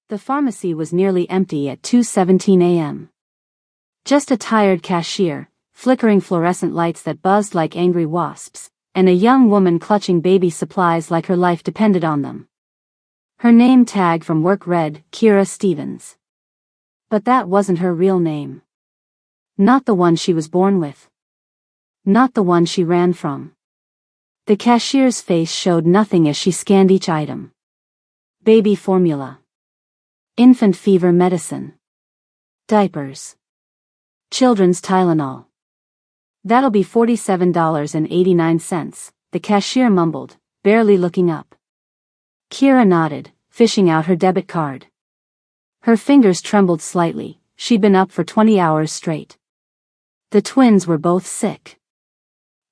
The pharmacy was nearly empty at 2:17 a.m. Just a tired cashier, flickering fluorescent lights that buzzed like angry wasps, and a young woman clutching baby supplies like her life depended on them. Her name tag from work read, Kira Stevens. But that wasn't her real name. Not the one she was born with. Not the one she ran from. The cashier's face showed nothing as she scanned each item. Baby formula. Infant fever medicine. Diapers. Children's Tylenol. That'll be $47.89, the cashier mumbled, barely looking up. Kira nodded, fishing out her debit card. Her fingers trembled slightly. She'd been up for 20 hours straight. The twins were both sick.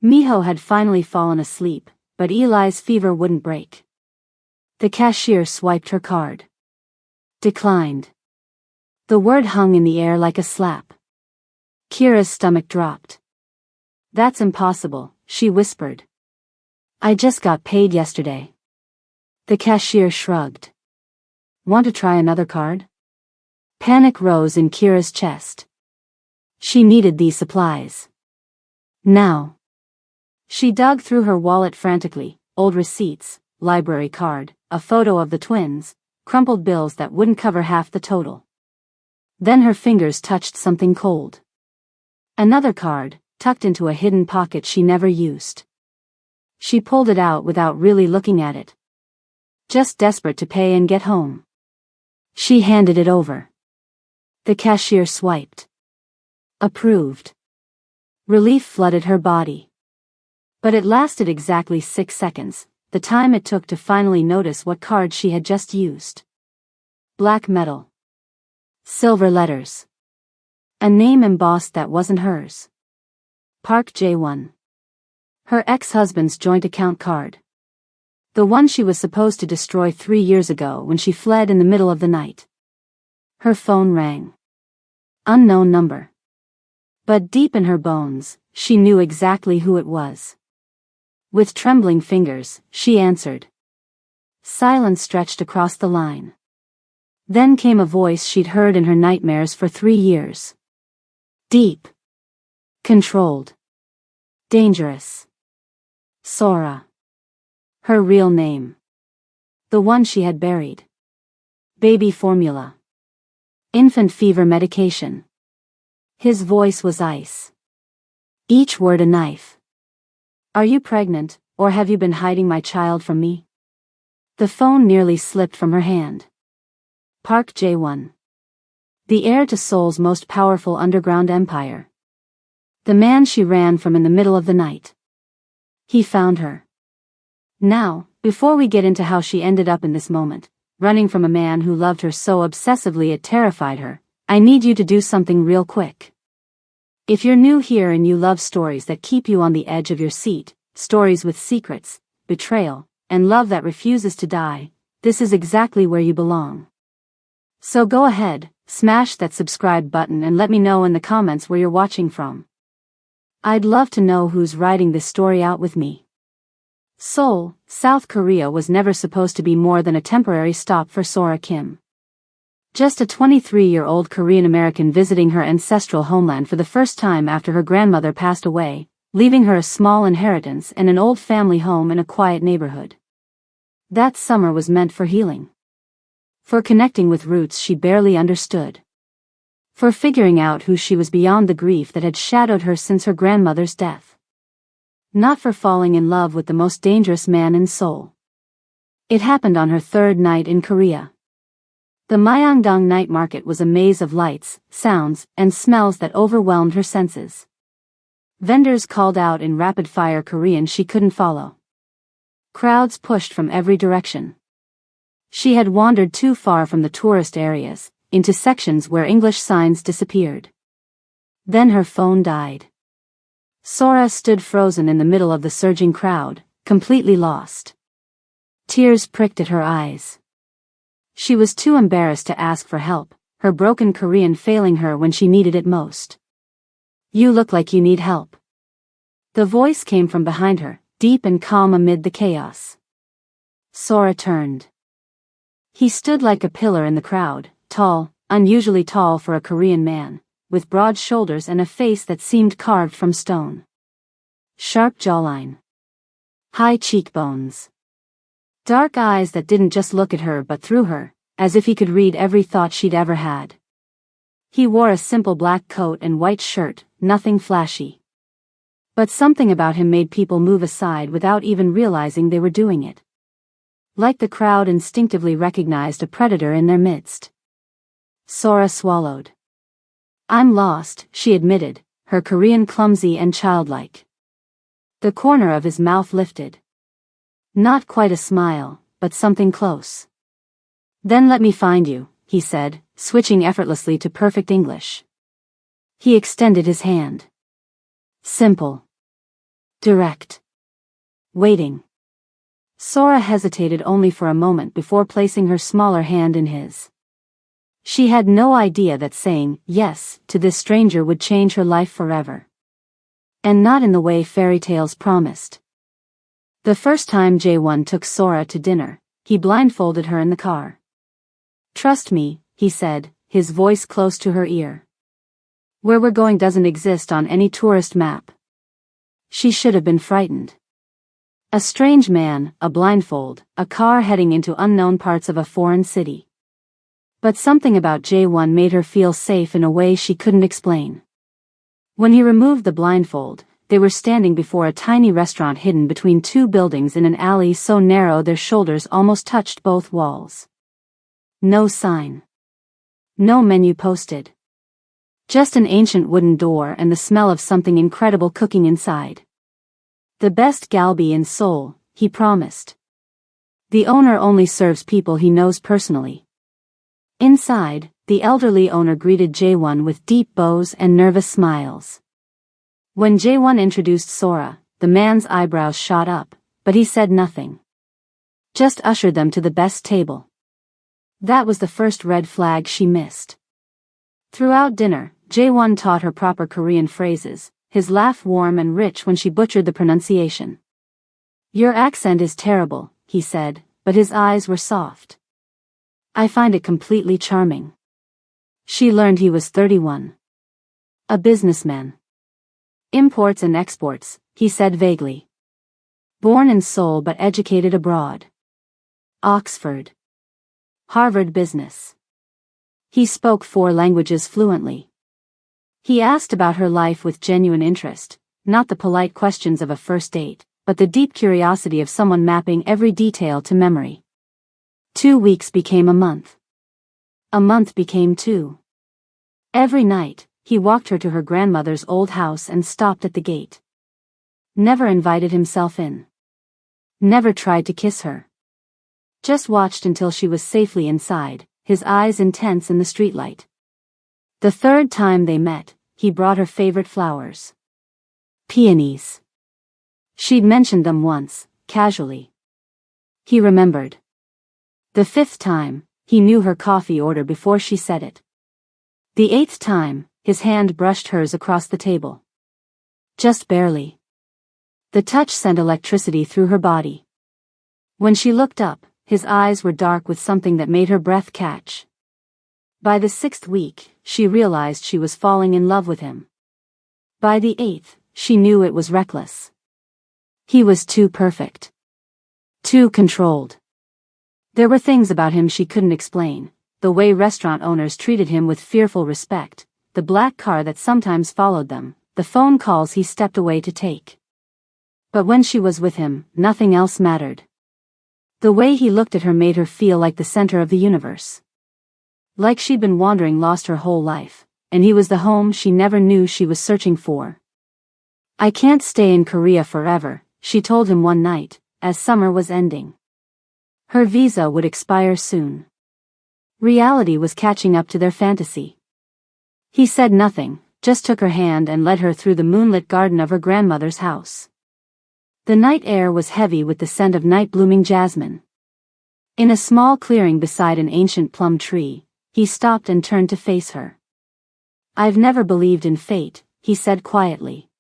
Miho had finally fallen asleep, but Eli's fever wouldn't break. The cashier swiped her card. Declined. The word hung in the air like a slap. Kira's stomach dropped. That's impossible, she whispered. I just got paid yesterday. The cashier shrugged. Want to try another card? Panic rose in Kira's chest. She needed these supplies. Now. She dug through her wallet frantically, old receipts, library card, a photo of the twins, crumpled bills that wouldn't cover half the total. Then her fingers touched something cold. Another card, tucked into a hidden pocket she never used. She pulled it out without really looking at it. Just desperate to pay and get home. She handed it over. The cashier swiped. Approved. Relief flooded her body. But it lasted exactly 6 seconds, the time it took to finally notice what card she had just used. Black metal. Silver letters. A name embossed that wasn't hers. Park J1. Her ex-husband's joint account card. The one she was supposed to destroy 3 years ago when she fled in the middle of the night. Her phone rang. Unknown number. But deep in her bones, she knew exactly who it was. With trembling fingers, she answered. Silence stretched across the line. Then came a voice she'd heard in her nightmares for 3 years. Deep. Controlled. Dangerous. Sora. Her real name. The one she had buried. Baby formula. Infant fever medication. His voice was ice. Each word a knife. Are you pregnant, or have you been hiding my child from me? The phone nearly slipped from her hand. Park J1. The heir to Seoul's most powerful underground empire. The man she ran from in the middle of the night. He found her. Now, before we get into how she ended up in this moment, running from a man who loved her so obsessively it terrified her, I need you to do something real quick. If you're new here and you love stories that keep you on the edge of your seat, stories with secrets, betrayal, and love that refuses to die, this is exactly where you belong. So go ahead, smash that subscribe button and let me know in the comments where you're watching from. I'd love to know who's writing this story out with me. Seoul, South Korea was never supposed to be more than a temporary stop for Sora Kim. Just a 23-year-old Korean American visiting her ancestral homeland for the first time after her grandmother passed away, leaving her a small inheritance and an old family home in a quiet neighborhood. That summer was meant for healing. For connecting with roots she barely understood. For figuring out who she was beyond the grief that had shadowed her since her grandmother's death. Not for falling in love with the most dangerous man in Seoul. It happened on her 3rd night in Korea. The Myeongdong night market was a maze of lights, sounds, and smells that overwhelmed her senses. Vendors called out in rapid-fire Korean she couldn't follow. Crowds pushed from every direction. She had wandered too far from the tourist areas, into sections where English signs disappeared. Then her phone died. Sora stood frozen in the middle of the surging crowd, completely lost. Tears pricked at her eyes. She was too embarrassed to ask for help, her broken Korean failing her when she needed it most. You look like you need help. The voice came from behind her, deep and calm amid the chaos. Sora turned. He stood like a pillar in the crowd, tall, unusually tall for a Korean man, with broad shoulders and a face that seemed carved from stone. Sharp jawline. High cheekbones. Dark eyes that didn't just look at her but through her, as if he could read every thought she'd ever had. He wore a simple black coat and white shirt, nothing flashy. But something about him made people move aside without even realizing they were doing it. Like the crowd instinctively recognized a predator in their midst. Sora swallowed. "I'm lost," she admitted, her Korean clumsy and childlike. The corner of his mouth lifted. Not quite a smile, but something close. "Then let me find you," he said, switching effortlessly to perfect English. He extended his hand. Simple. Direct. Waiting. Sora hesitated only for a moment before placing her smaller hand in his. She had no idea that saying yes to this stranger would change her life forever. And not in the way fairy tales promised. The first time Jae-won took Sora to dinner, he blindfolded her in the car. "Trust me," he said, his voice close to her ear. "Where we're going doesn't exist on any tourist map." She should have been frightened. A strange man, a blindfold, a car heading into unknown parts of a foreign city. But something about Jae-won made her feel safe in a way she couldn't explain. When he removed the blindfold, they were standing before a tiny restaurant hidden between two buildings in an alley so narrow their shoulders almost touched both walls. No sign. No menu posted. Just an ancient wooden door and the smell of something incredible cooking inside. "The best galbi in Seoul," he promised. "The owner only serves people he knows personally." Inside, the elderly owner greeted Jae-won with deep bows and nervous smiles. When Jae-won introduced Sora, the man's eyebrows shot up, but he said nothing. Just ushered them to the best table. That was the first red flag she missed. Throughout dinner, Jae-won taught her proper Korean phrases, his laugh warm and rich when she butchered the pronunciation. "Your accent is terrible," he said, but his eyes were soft. "I find it completely charming." She learned he was 31. A businessman. "Imports and exports," he said vaguely. "Born in Seoul but educated abroad. Oxford. Harvard Business." He spoke 4 languages fluently. He asked about her life with genuine interest, not the polite questions of a first date, but the deep curiosity of someone mapping every detail to memory. 2 weeks became a month. A month became 2. Every night, he walked her to her grandmother's old house and stopped at the gate. Never invited himself in. Never tried to kiss her. Just watched until she was safely inside, his eyes intense in the streetlight. The third time they met, he brought her favorite flowers. Peonies. She'd mentioned them once, casually. He remembered. The 5th time, he knew her coffee order before she said it. The 8th time, his hand brushed hers across the table. Just barely. The touch sent electricity through her body. When she looked up, his eyes were dark with something that made her breath catch. By the 6th week, she realized she was falling in love with him. By the 8th, she knew it was reckless. He was too perfect. Too controlled. There were things about him she couldn't explain, the way restaurant owners treated him with fearful respect, the black car that sometimes followed them, the phone calls he stepped away to take. But when she was with him, nothing else mattered. The way he looked at her made her feel like the center of the universe. Like she'd been wandering lost her whole life, and he was the home she never knew she was searching for. "I can't stay in Korea forever," she told him one night, as summer was ending. Her visa would expire soon. Reality was catching up to their fantasy. He said nothing, just took her hand and led her through the moonlit garden of her grandmother's house. The night air was heavy with the scent of night-blooming jasmine. In a small clearing beside an ancient plum tree, he stopped and turned to face her. "I've never believed in fate," he said quietly.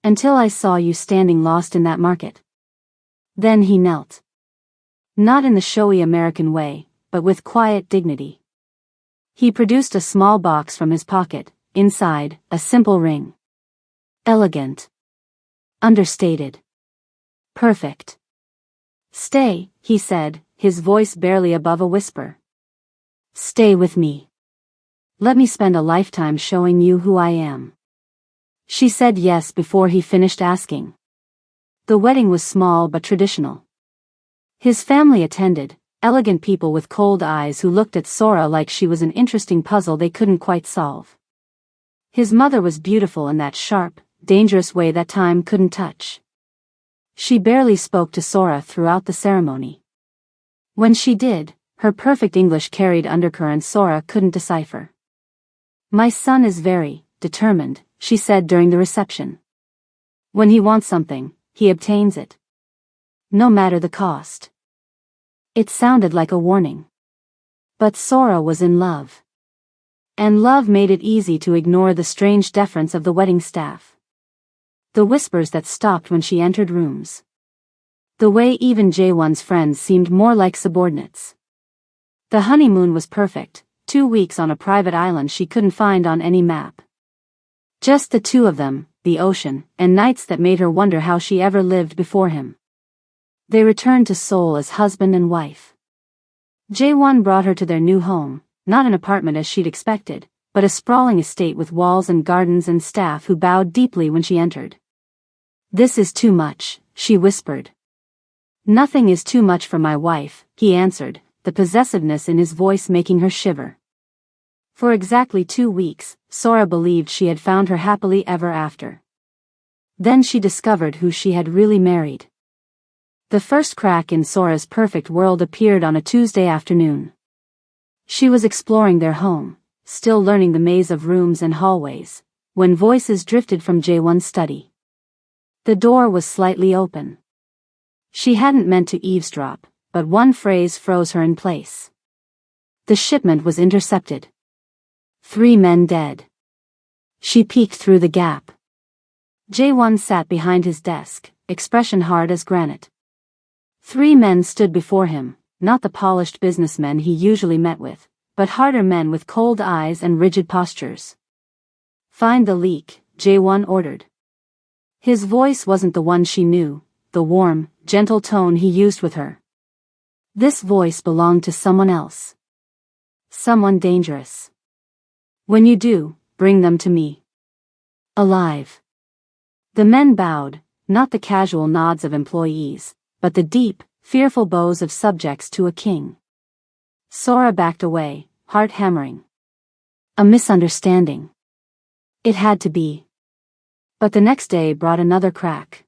"Until I saw you standing lost in that market." Then he knelt. Not in the showy American way, but with quiet dignity. He produced a small box from his pocket, inside, a simple ring. Elegant. Understated. Perfect. "Stay," he said, his voice barely above a whisper. "Stay with me. Let me spend a lifetime showing you who I am." She said yes before he finished asking. The wedding was small but traditional. His family attended, elegant people with cold eyes who looked at Sora like she was an interesting puzzle they couldn't quite solve. His mother was beautiful in that sharp, dangerous way that time couldn't touch. She barely spoke to Sora throughout the ceremony. When she did, her perfect English carried undercurrents Sora couldn't decipher. "My son is very determined," she said during the reception. "When he wants something, he obtains it. No matter the cost." It sounded like a warning. But Sora was in love. And love made it easy to ignore the strange deference of the wedding staff. The whispers that stopped when she entered rooms. The way even Jaewon's friends seemed more like subordinates. The honeymoon was perfect, 2 weeks on a private island she couldn't find on any map. Just the two of them, the ocean, and nights that made her wonder how she ever lived before him. They returned to Seoul as husband and wife. Jaewon brought her to their new home, not an apartment as she'd expected, but a sprawling estate with walls and gardens and staff who bowed deeply when she entered. "This is too much," she whispered. "Nothing is too much for my wife," he answered, the possessiveness in his voice making her shiver. For exactly 2 weeks, Sora believed she had found her happily ever after. Then she discovered who she had really married. The first crack in Sora's perfect world appeared on a Tuesday afternoon. She was exploring their home, still learning the maze of rooms and hallways, when voices drifted from Jaewon's study. The door was slightly open. She hadn't meant to eavesdrop, but one phrase froze her in place. The shipment was intercepted. 3 men dead. She peeked through the gap. Jaewon sat behind his desk, expression hard as granite. 3 men stood before him, not the polished businessmen he usually met with, but harder men with cold eyes and rigid postures. "Find the leak," Jaewon ordered. His voice wasn't the one she knew, the warm, gentle tone he used with her. This voice belonged to someone else. Someone dangerous. "When you do, bring them to me. Alive." The men bowed, not the casual nods of employees, but the deep, fearful bows of subjects to a king. Sora backed away, heart hammering. A misunderstanding. It had to be. But the next day brought another crack.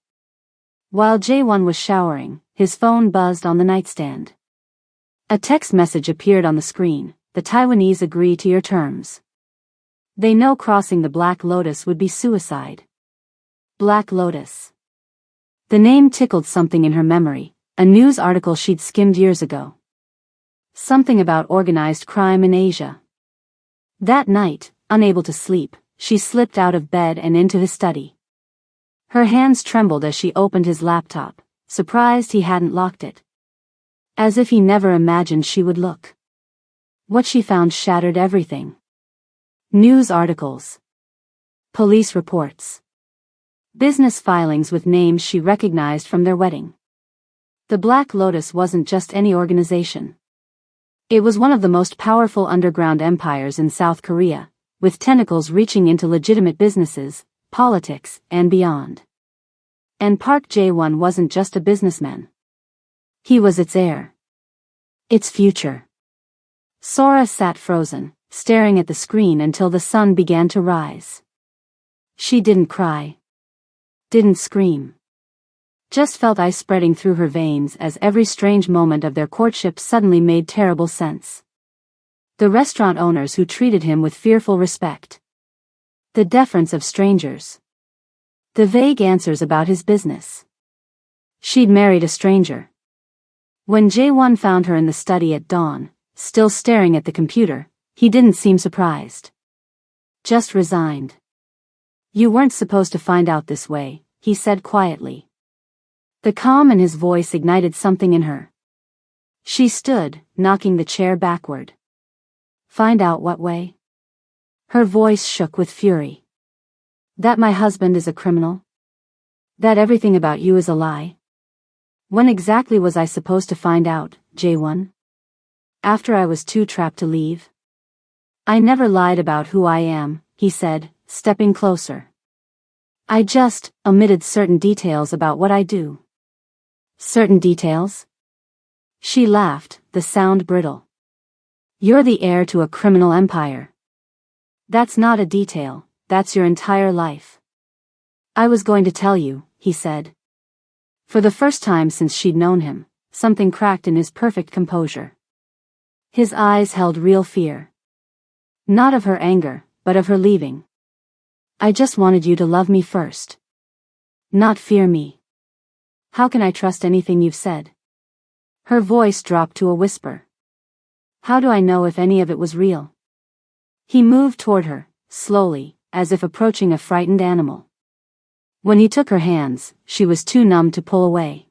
While Jaewon was showering, his phone buzzed on the nightstand. A text message appeared on the screen. "The Taiwanese agree to your terms. They know crossing the Black Lotus would be suicide." Black Lotus. The name tickled something in her memory, a news article she'd skimmed years ago. Something about organized crime in Asia. That night, unable to sleep, she slipped out of bed and into his study. Her hands trembled as she opened his laptop, surprised he hadn't locked it. As if he never imagined she would look. What she found shattered everything. News articles. Police reports. Business filings with names she recognized from their wedding. The Black Lotus wasn't just any organization. It was one of the most powerful underground empires in South Korea, with tentacles reaching into legitimate businesses, politics, and beyond. And Park Jae-won wasn't just a businessman. He was its heir. Its future. Sora sat frozen, staring at the screen until the sun began to rise. She didn't cry. Didn't scream. Just felt ice spreading through her veins as every strange moment of their courtship suddenly made terrible sense. The restaurant owners who treated him with fearful respect. The deference of strangers. The vague answers about his business. She'd married a stranger. When Jae-won found her in the study at dawn, still staring at the computer, he didn't seem surprised. Just resigned. "You weren't supposed to find out this way," he said quietly. The calm in his voice ignited something in her. She stood, knocking the chair backward. Find out what way? Her voice shook with fury. That my husband is a criminal? That everything about you is a lie? When exactly was I supposed to find out, J1? After I was too trapped to leave? I never lied about who I am, he said, stepping closer. I just omitted certain details about what I do. Certain details? She laughed, the sound brittle. You're the heir to a criminal empire. That's not a detail, that's your entire life. I was going to tell you, he said. For the first time since she'd known him, something cracked in his perfect composure. His eyes held real fear. Not of her anger, but of her leaving. I just wanted you to love me first. Not fear me. How can I trust anything you've said? Her voice dropped to a whisper. How do I know if any of it was real? He moved toward her, slowly, as if approaching a frightened animal. When he took her hands, she was too numb to pull away.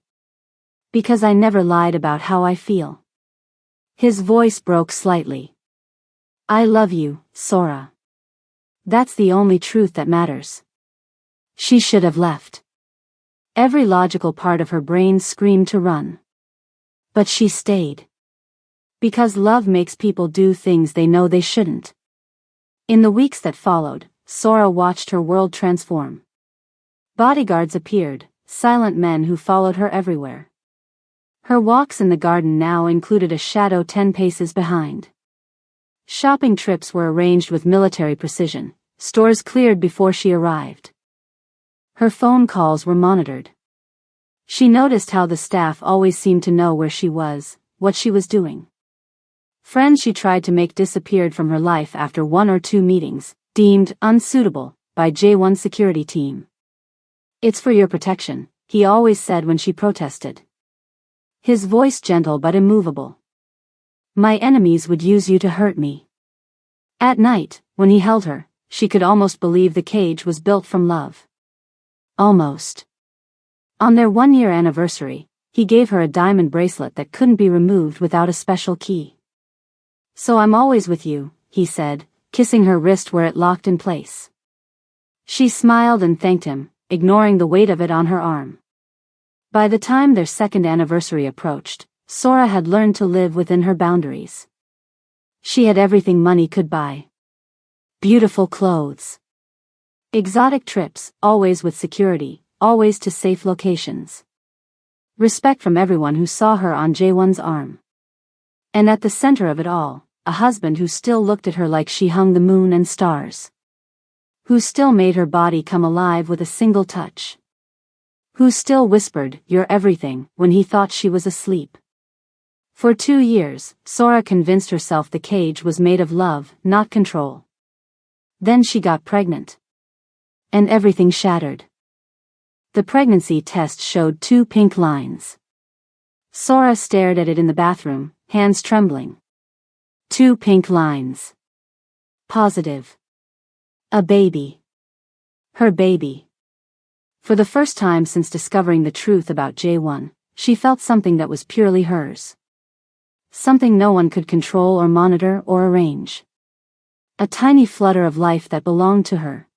Because I never lied about how I feel. His voice broke slightly. I love you, Sora. That's the only truth that matters. She should have left. Every logical part of her brain screamed to run. But she stayed. Because love makes people do things they know they shouldn't. In the weeks that followed, Sora watched her world transform. Bodyguards appeared, silent men who followed her everywhere. Her walks in the garden now included a shadow 10 paces behind. Shopping trips were arranged with military precision, stores cleared before she arrived. Her phone calls were monitored. She noticed how the staff always seemed to know where she was, what she was doing. Friends she tried to make disappeared from her life after 1 or 2 meetings, deemed unsuitable by J1 security team. It's for your protection, he always said when she protested. His voice gentle but immovable. My enemies would use you to hurt me. At night, when he held her, she could almost believe the cage was built from love. Almost. On their 1-year anniversary, he gave her a diamond bracelet that couldn't be removed without a special key. So I'm always with you, he said, kissing her wrist where it locked in place. She smiled and thanked him, ignoring the weight of it on her arm. By the time their 2nd anniversary approached, Sora had learned to live within her boundaries. She had everything money could buy. Beautiful clothes. Exotic trips, always with security, always to safe locations. Respect from everyone who saw her on J1's arm. And at the center of it all, a husband who still looked at her like she hung the moon and stars. Who still made her body come alive with a single touch. Who still whispered, "You're everything," when he thought she was asleep. For 2 years, Sora convinced herself the cage was made of love, not control. Then she got pregnant. And everything shattered. The pregnancy test showed 2 pink lines. Sora stared at it in the bathroom, hands trembling. 2 pink lines. Positive. A baby. Her baby. For the first time since discovering the truth about J1, she felt something that was purely hers. Something no one could control or monitor or arrange. A tiny flutter of life that belonged to her.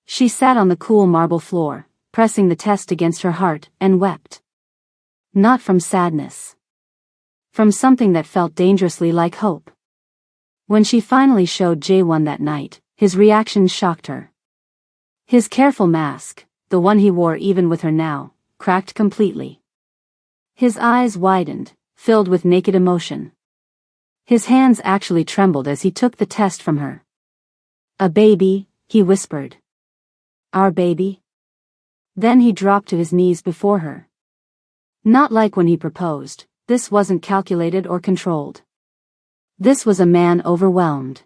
She sat on the cool marble floor, pressing the test against her heart, and wept. Not from sadness. From something that felt dangerously like hope. When she finally showed J1 that night, his reaction shocked her. His careful mask, the one he wore even with her now, cracked completely. His eyes widened, filled with naked emotion. His hands actually trembled as he took the test from her. "A baby," he whispered. "Our baby?" Then he dropped to his knees before her. Not like when he proposed, this wasn't calculated or controlled. This was a man overwhelmed.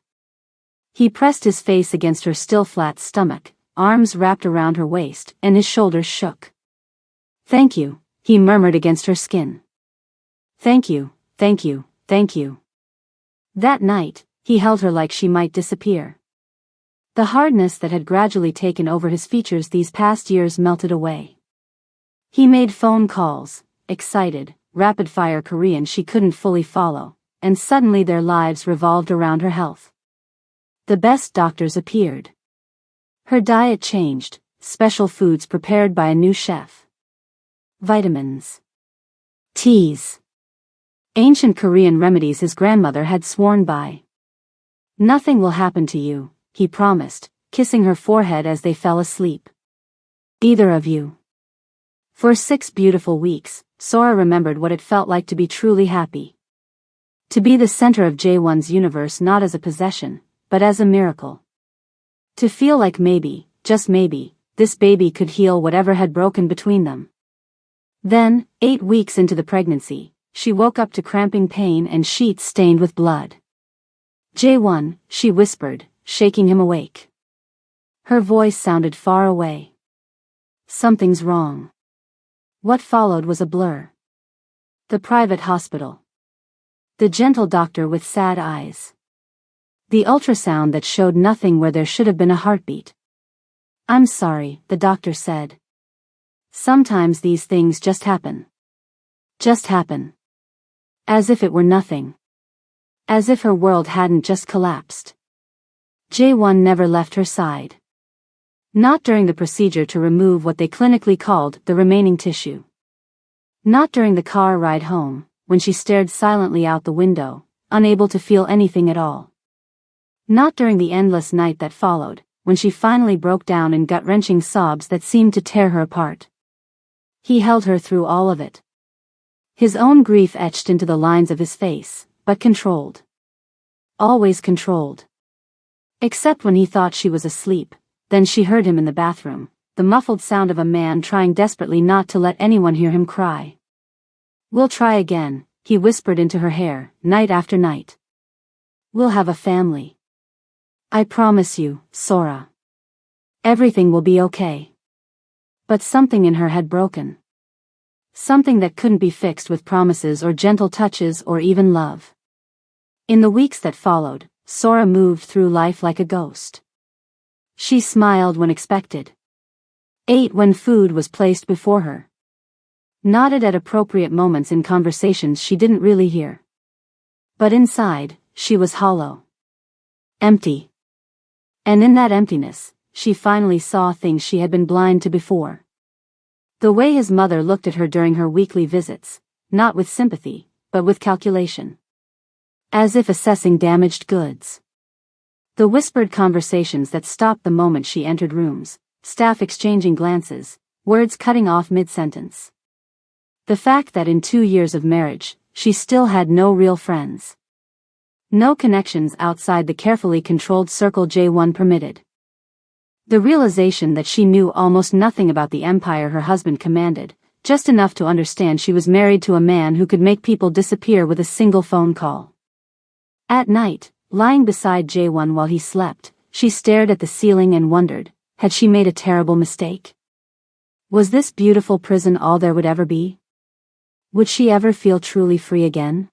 He pressed his face against her still flat stomach, arms wrapped around her waist, and his shoulders shook. "Thank you," he murmured against her skin. "Thank you, thank you, thank you." That night, he held her like she might disappear. The hardness that had gradually taken over his features these past years melted away. He made phone calls, excited, rapid-fire Korean she couldn't fully follow, and suddenly their lives revolved around her health. The best doctors appeared. Her diet changed, special foods prepared by a new chef. Vitamins. Teas. Ancient Korean remedies his grandmother had sworn by. "Nothing will happen to you," he promised, kissing her forehead as they fell asleep. "Either of you." For 6 beautiful weeks, Sora remembered what it felt like to be truly happy. To be the center of Jaewon's universe, not as a possession, but as a miracle. To feel like maybe, just maybe, this baby could heal whatever had broken between them. Then, 8 weeks into the pregnancy, she woke up to cramping pain and sheets stained with blood. "Jaewon," she whispered, shaking him awake. Her voice sounded far away. "Something's wrong." What followed was a blur. The private hospital. The gentle doctor with sad eyes. The ultrasound that showed nothing where there should have been a heartbeat. "I'm sorry," the doctor said. "Sometimes these things just happen." Just happen. As if it were nothing. As if her world hadn't just collapsed. Jaewon never left her side. Not during the procedure to remove what they clinically called the remaining tissue. Not during the car ride home, when she stared silently out the window, unable to feel anything at all. Not during the endless night that followed, when she finally broke down in gut-wrenching sobs that seemed to tear her apart. He held her through all of it. His own grief etched into the lines of his face, but controlled. Always controlled. Except when he thought she was asleep, then she heard him in the bathroom, the muffled sound of a man trying desperately not to let anyone hear him cry. "We'll try again," he whispered into her hair, night after night. "We'll have a family. I promise you, Sora. Everything will be okay." But something in her had broken. Something that couldn't be fixed with promises or gentle touches or even love. In the weeks that followed, Sora moved through life like a ghost. She smiled when expected. Ate when food was placed before her. Nodded at appropriate moments in conversations she didn't really hear. But inside, she was hollow. Empty. And in that emptiness, she finally saw things she had been blind to before. The way his mother looked at her during her weekly visits, not with sympathy, but with calculation. As if assessing damaged goods. The whispered conversations that stopped the moment she entered rooms, staff exchanging glances, words cutting off mid-sentence. The fact that in 2 years of marriage, she still had no real friends. No connections outside the carefully controlled circle Jaewon permitted. The realization that she knew almost nothing about the empire her husband commanded, just enough to understand she was married to a man who could make people disappear with a single phone call. At night, lying beside Jaewon while he slept, she stared at the ceiling and wondered, had she made a terrible mistake? Was this beautiful prison all there would ever be? Would she ever feel truly free again?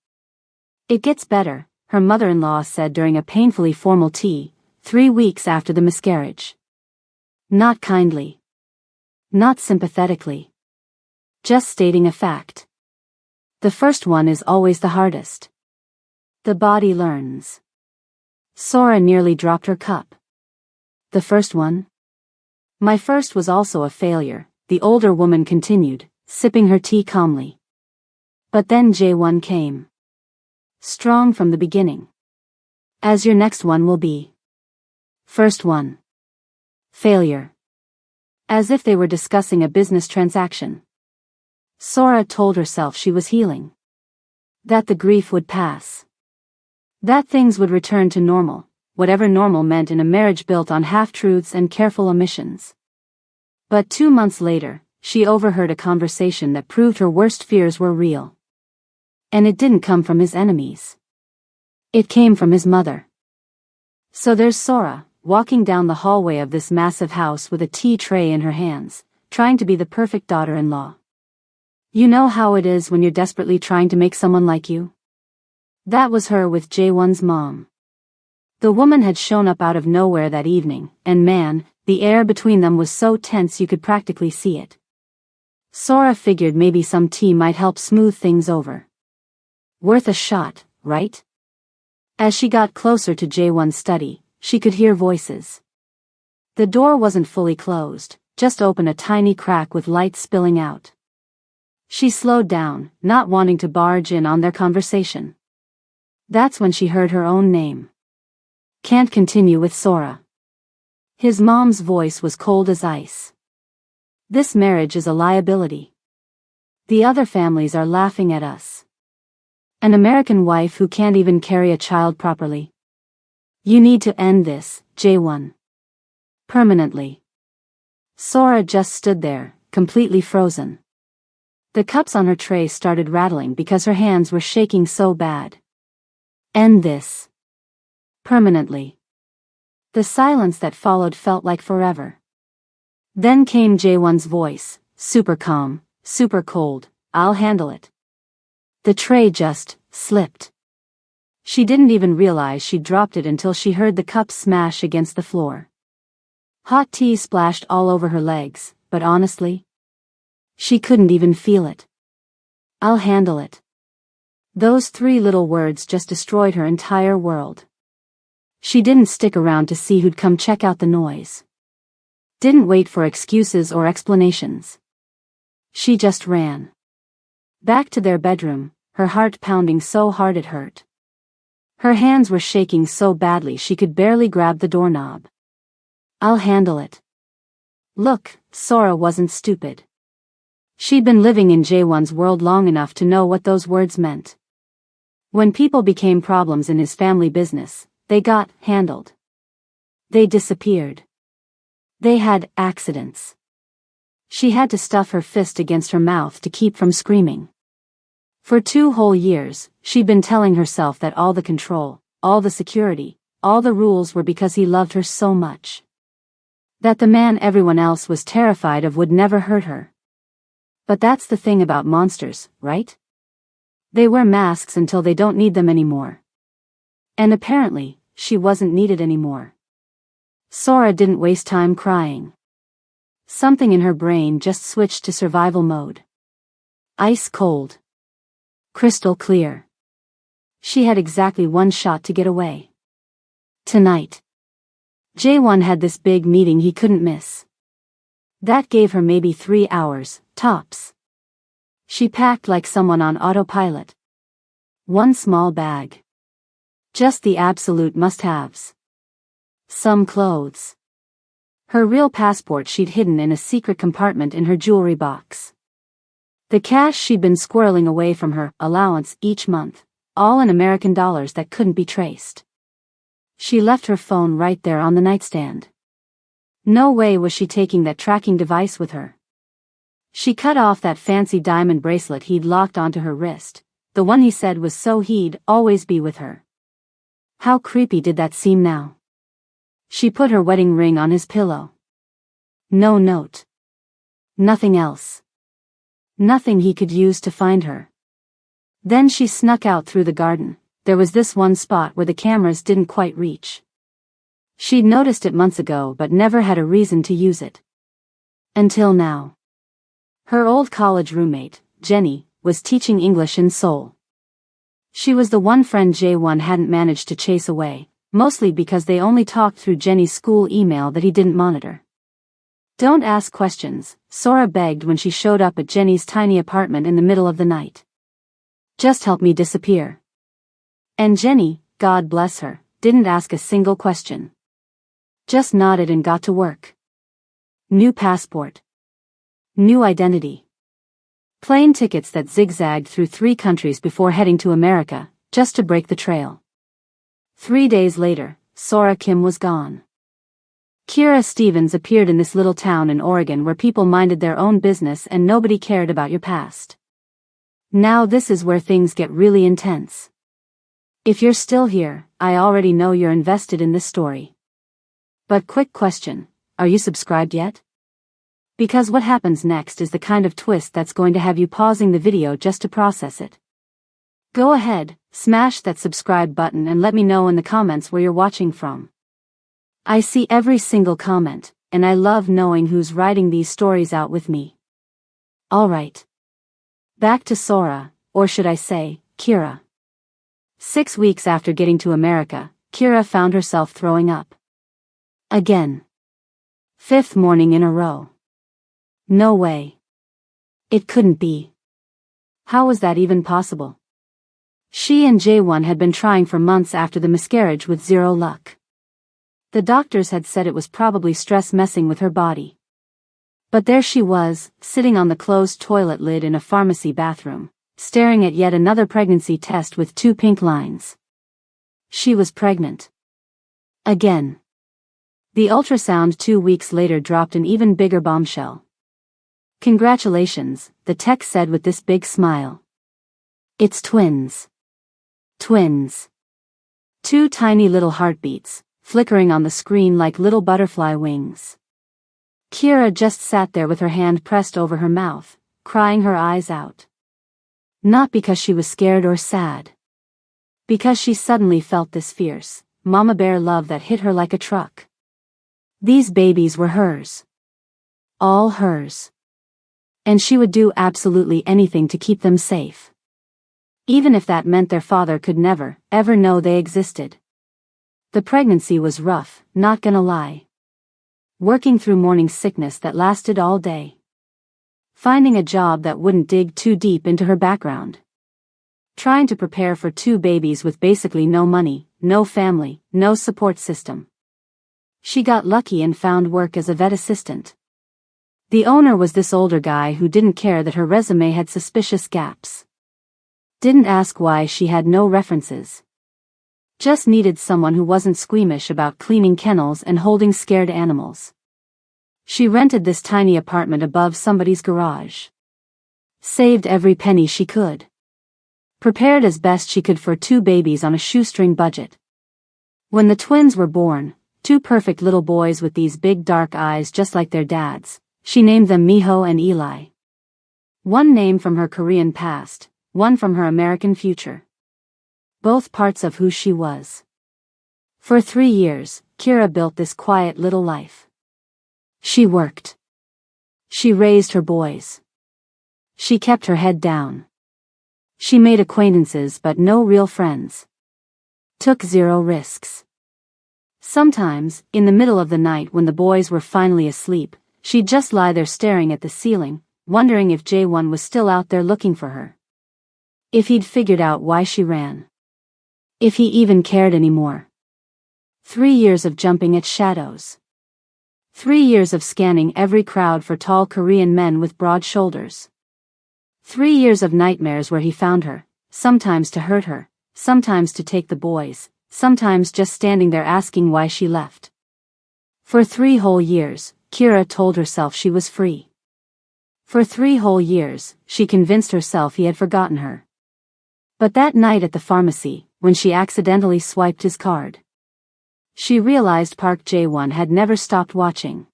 "It gets better," her mother-in-law said during a painfully formal tea, 3 weeks after the miscarriage. Not kindly. Not sympathetically. Just stating a fact. The first one is always the hardest. The body learns. Sora nearly dropped her cup. "The first one?" "My first was also a failure," the older woman continued, sipping her tea calmly. "But then Jaewon came. Strong from the beginning. As your next one will be. First one. Failure." As if they were discussing a business transaction. Sora told herself she was healing. That the grief would pass. That things would return to normal, whatever normal meant in a marriage built on half-truths and careful omissions. But 2 months later, she overheard a conversation that proved her worst fears were real. And it didn't come from his enemies. It came from his mother. So there's Sora, walking down the hallway of this massive house with a tea tray in her hands, trying to be the perfect daughter-in-law. You know how it is when you're desperately trying to make someone like you? That was her with Jaewon's mom. The woman had shown up out of nowhere that evening, and man, the air between them was so tense you could practically see it. Sora figured maybe some tea might help smooth things over. Worth a shot, right? As she got closer to Jaewon's study, she could hear voices. The door wasn't fully closed, just open a tiny crack with light spilling out. She slowed down, not wanting to barge in on their conversation. That's when she heard her own name. Can't continue with Sora. His mom's voice was cold as ice. This marriage is a liability. The other families are laughing at us. An American wife who can't even carry a child properly. You need to end this, Jaewon. Permanently. Sora just stood there, completely frozen. The cups on her tray started rattling because her hands were shaking so bad. End this. Permanently. The silence that followed felt like forever. Then came Jaewon's voice, super calm, super cold. I'll handle it. The tray just slipped. She didn't even realize she'd dropped it until she heard the cup smash against the floor. Hot tea splashed all over her legs, but honestly, she couldn't even feel it. I'll handle it. Those 3 little words just destroyed her entire world. She didn't stick around to see who'd come check out the noise. Didn't wait for excuses or explanations. She just ran. Back to their bedroom, her heart pounding so hard it hurt. Her hands were shaking so badly she could barely grab the doorknob. I'll handle it. Look, Sora wasn't stupid. She'd been living in Jaewon's world long enough to know what those words meant. When people became problems in his family business, they got handled. They disappeared. They had accidents. She had to stuff her fist against her mouth to keep from screaming. For 2 whole years, she'd been telling herself that all the control, all the security, all the rules were because he loved her so much. That the man everyone else was terrified of would never hurt her. But that's the thing about monsters, right? They wear masks until they don't need them anymore. And apparently, she wasn't needed anymore. Sora didn't waste time crying. Something in her brain just switched to survival mode. Ice cold. Crystal clear. She had exactly 1 shot to get away. Tonight. Jaewon had this big meeting he couldn't miss. That gave her maybe 3 hours, tops. She packed like someone on autopilot. 1 small bag. Just the absolute must-haves. Some clothes. Her real passport she'd hidden in a secret compartment in her jewelry box. The cash she'd been squirreling away from her allowance each month, all in American dollars that couldn't be traced. She left her phone right there on the nightstand. No way was she taking that tracking device with her. She cut off that fancy diamond bracelet he'd locked onto her wrist, the one he said was so he'd always be with her. How creepy did that seem now? She put her wedding ring on his pillow. No note. Nothing else. Nothing he could use to find her. Then she snuck out through the garden. There was this one spot where the cameras didn't quite reach. She'd noticed it months ago but never had a reason to use it. Until now. Her old college roommate, Jenny, was teaching English in Seoul. She was the one friend Jaewon hadn't managed to chase away, mostly because they only talked through Jenny's school email that he didn't monitor. Don't ask questions, Sora begged when she showed up at Jenny's tiny apartment in the middle of the night. Just help me disappear. And Jenny, God bless her, didn't ask a single question. Just nodded and got to work. New passport. New identity. Plane tickets that zigzagged through 3 countries before heading to America, just to break the trail. 3 days later, Sora Kim was gone. Kira Stevens appeared in this little town in Oregon where people minded their own business and nobody cared about your past. Now this is where things get really intense. If you're still here, I already know you're invested in this story. But quick question, are you subscribed yet? Because what happens next is the kind of twist that's going to have you pausing the video just to process it. Go ahead, smash that subscribe button and let me know in the comments where you're watching from. I see every single comment, and I love knowing who's writing these stories out with me. All right. Back to Sora, or should I say, Kira. 6 weeks after getting to America, Kira found herself throwing up. Again. 5th morning in a row. No way. It couldn't be. How was that even possible? She and J1 had been trying for months after the miscarriage with zero luck. The doctors had said it was probably stress messing with her body. But there she was, sitting on the closed toilet lid in a pharmacy bathroom, staring at yet another pregnancy test with 2 pink lines. She was pregnant. Again. The ultrasound 2 weeks later dropped an even bigger bombshell. Congratulations, the tech said with this big smile. It's twins. Twins. 2 tiny little heartbeats, flickering on the screen like little butterfly wings. Kira just sat there with her hand pressed over her mouth, crying her eyes out. Not because she was scared or sad. Because she suddenly felt this fierce, mama bear love that hit her like a truck. These babies were hers. All hers. And she would do absolutely anything to keep them safe. Even if that meant their father could never, ever know they existed. The pregnancy was rough, not gonna lie. Working through morning sickness that lasted all day. Finding a job that wouldn't dig too deep into her background. Trying to prepare for 2 babies with basically no money, no family, no support system. She got lucky and found work as a vet assistant. The owner was this older guy who didn't care that her resume had suspicious gaps. Didn't ask why she had no references. Just needed someone who wasn't squeamish about cleaning kennels and holding scared animals. She rented this tiny apartment above somebody's garage. Saved every penny she could. Prepared as best she could for 2 babies on a shoestring budget. When the twins were born, 2 perfect little boys with these big dark eyes just like their dads, she named them Miho and Eli. One name from her Korean past, one from her American future. Both parts of who she was. For 3 years, Kira built this quiet little life. She worked. She raised her boys. She kept her head down. She made acquaintances but no real friends. Took 0 risks. Sometimes, in the middle of the night when the boys were finally asleep, she'd just lie there staring at the ceiling, wondering if J1 was still out there looking for her. If he'd figured out why she ran. If he even cared anymore. 3 years of jumping at shadows. 3 years of scanning every crowd for tall Korean men with broad shoulders. 3 years of nightmares where he found her, sometimes to hurt her, sometimes to take the boys, sometimes just standing there asking why she left. For 3 whole years, Kira told herself she was free. For 3 whole years, she convinced herself he had forgotten her. But that night at the pharmacy, when she accidentally swiped his card, she realized Park Jae-won had never stopped watching.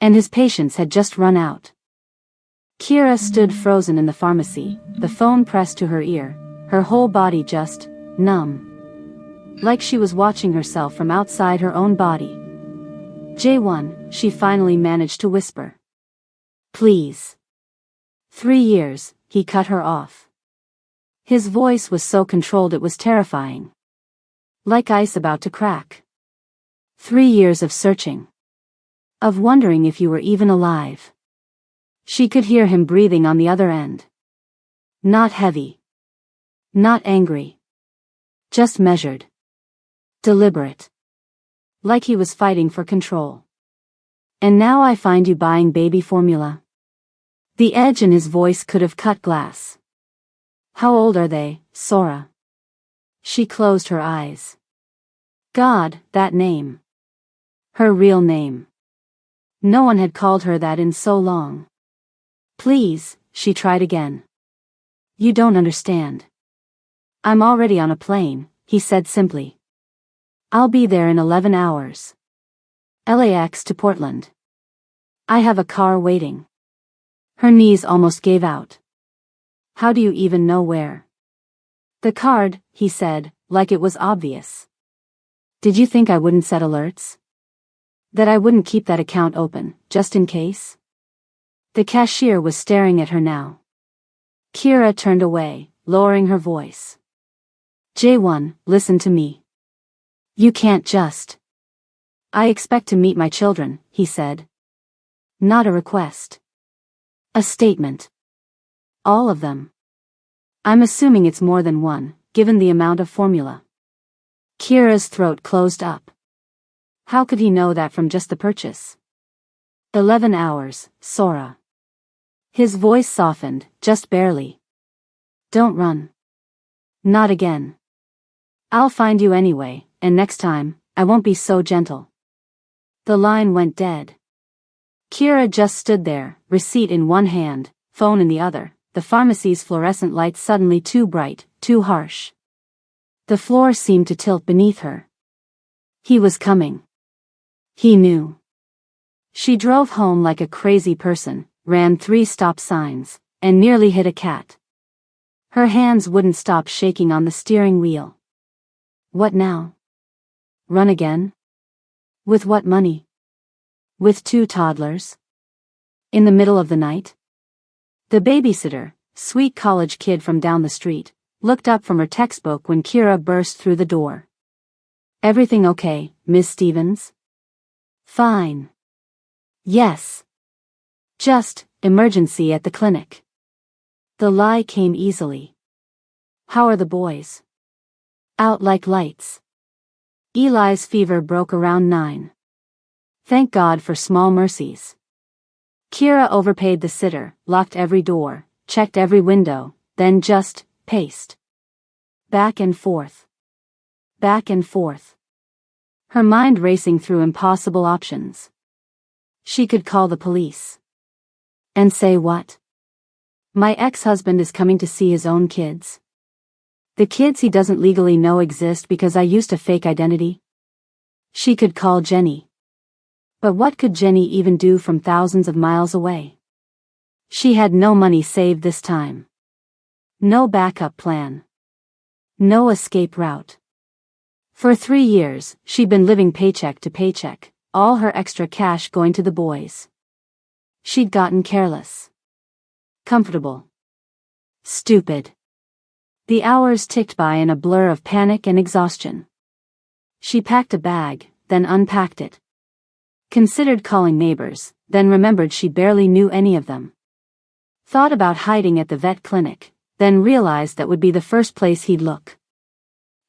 And his patience had just run out. Kira stood frozen in the pharmacy, the phone pressed to her ear, her whole body just numb. Like she was watching herself from outside her own body. Jae-won, she finally managed to whisper. Please. 3 years, he cut her off. His voice was so controlled it was terrifying. Like ice about to crack. 3 years of searching. Of wondering if you were even alive. She could hear him breathing on the other end. Not heavy. Not angry. Just measured. Deliberate. Like he was fighting for control. And now I find you buying baby formula. The edge in his voice could have cut glass. How old are they, Sora? She closed her eyes. God, that name. Her real name. No one had called her that in so long. Please, she tried again. You don't understand. I'm already on a plane, he said simply. I'll be there in 11 hours. LAX to Portland. I have a car waiting. Her knees almost gave out. How do you even know where? The card, he said, like it was obvious. Did you think I wouldn't set alerts? That I wouldn't keep that account open, just in case? The cashier was staring at her now. Kira turned away, lowering her voice. Jae-won, listen to me. You can't just. I expect to meet my children, he said. Not a request. A statement. All of them. I'm assuming it's more than one, given the amount of formula. Kira's throat closed up. How could he know that from just the purchase? 11 hours, Sora. His voice softened, just barely. Don't run. Not again. I'll find you anyway, and next time, I won't be so gentle. The line went dead. Kira just stood there, receipt in one hand, phone in the other, the pharmacy's fluorescent lights suddenly too bright, too harsh. The floor seemed to tilt beneath her. He was coming. He knew. She drove home like a crazy person, ran 3 stop signs, and nearly hit a cat. Her hands wouldn't stop shaking on the steering wheel. What now? Run again? With what money? With 2 toddlers? In the middle of the night? The babysitter, sweet college kid from down the street, looked up from her textbook when Kira burst through the door. Everything okay, Miss Stevens? Fine. Yes. Just, emergency at the clinic. The lie came easily. How are the boys? Out like lights. Eli's fever broke around 9. Thank God for small mercies. Kira overpaid the sitter, locked every door, checked every window, then just paced. Back and forth. Back and forth. Her mind racing through impossible options. She could call the police. And say what? My ex-husband is coming to see his own kids. The kids he doesn't legally know exist because I used a fake identity. She could call Jenny. But what could Jenny even do from thousands of miles away? She had no money saved this time. No backup plan. No escape route. For 3 years, she'd been living paycheck to paycheck, all her extra cash going to the boys. She'd gotten careless. Comfortable. Stupid. The hours ticked by in a blur of panic and exhaustion. She packed a bag, then unpacked it. Considered calling neighbors, then remembered she barely knew any of them. Thought about hiding at the vet clinic, then realized that would be the first place he'd look.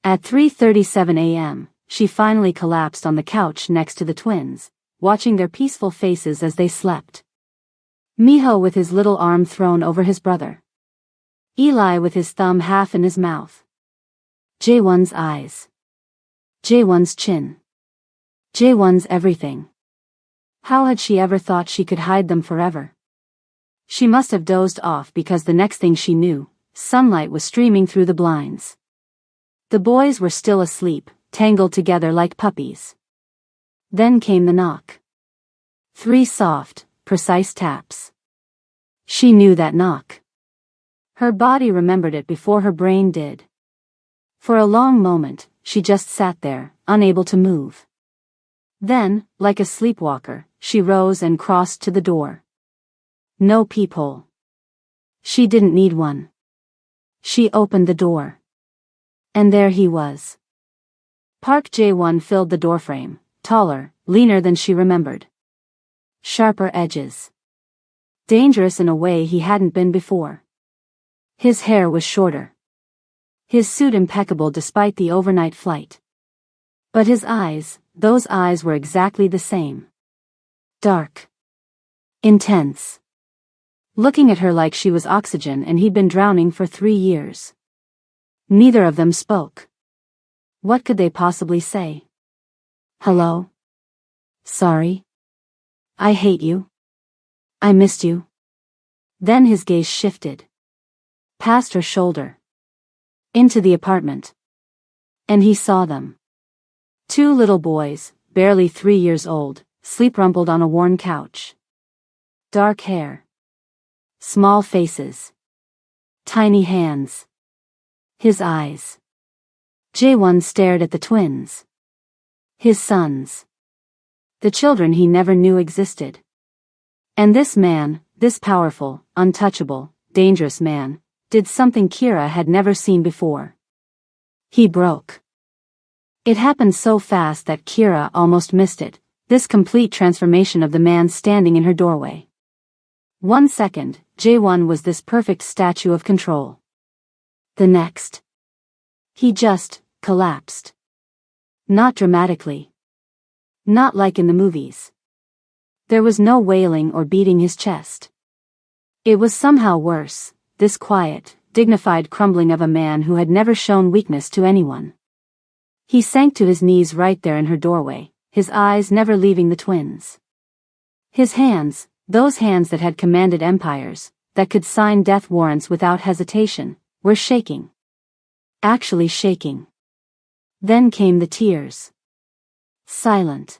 At 3:37 a.m., she finally collapsed on the couch next to the twins, watching their peaceful faces as they slept. Miho with his little arm thrown over his brother. Eli with his thumb half in his mouth. Jae-won's eyes. Jae-won's chin. Jae-won's everything. How had she ever thought she could hide them forever? She must have dozed off because the next thing she knew, sunlight was streaming through the blinds. The boys were still asleep, tangled together like puppies. Then came the knock. 3 soft, precise taps. She knew that knock. Her body remembered it before her brain did. For a long moment, she just sat there, unable to move. Then, like a sleepwalker, she rose and crossed to the door. No peephole. She didn't need one. She opened the door. And there he was. Park Jae-won filled the doorframe, taller, leaner than she remembered. Sharper edges. Dangerous in a way he hadn't been before. His hair was shorter. His suit impeccable despite the overnight flight. But his eyes, those eyes were exactly the same. Dark. Intense. Looking at her like she was oxygen and he'd been drowning for 3 years. Neither of them spoke. What could they possibly say? Hello? Sorry? I hate you. I missed you. Then his gaze shifted. Past her shoulder. Into the apartment. And he saw them. 2 little boys, barely 3 years old, sleep-rumpled on a worn couch. Dark hair. Small faces. Tiny hands. His eyes. Jae-won stared at the twins. His sons. The children he never knew existed. And this man, This powerful, untouchable, dangerous man did something Kira had never seen before. He broke. It happened so fast that Kira almost missed it, this complete transformation of the man standing in her doorway. 1 second, Jae-won was this perfect statue of control. The next, he just collapsed. Not dramatically. Not like in the movies. There was no wailing or beating his chest. It was somehow worse, this quiet, dignified crumbling of a man who had never shown weakness to anyone. He sank to his knees right there in her doorway, his eyes never leaving the twins. His hands, those hands that had commanded empires, that could sign death warrants without hesitation, were shaking. Actually shaking. Then came the tears. Silent.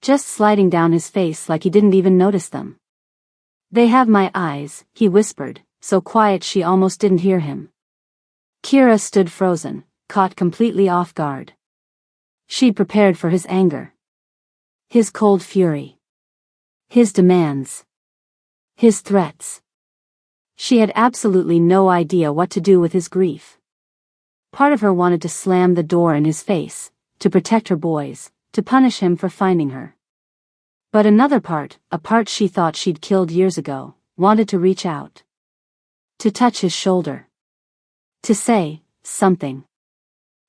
Just sliding down his face like he didn't even notice them. "They have my eyes," he whispered, so quiet she almost didn't hear him. Kira stood frozen, caught completely off guard. She'd prepared for his anger. His cold fury. His demands. His threats. She had absolutely no idea what to do with his grief. Part of her wanted to slam the door in his face, to protect her boys, to punish him for finding her. But another part, a part she thought she'd killed years ago, wanted to reach out. To touch his shoulder. To say something.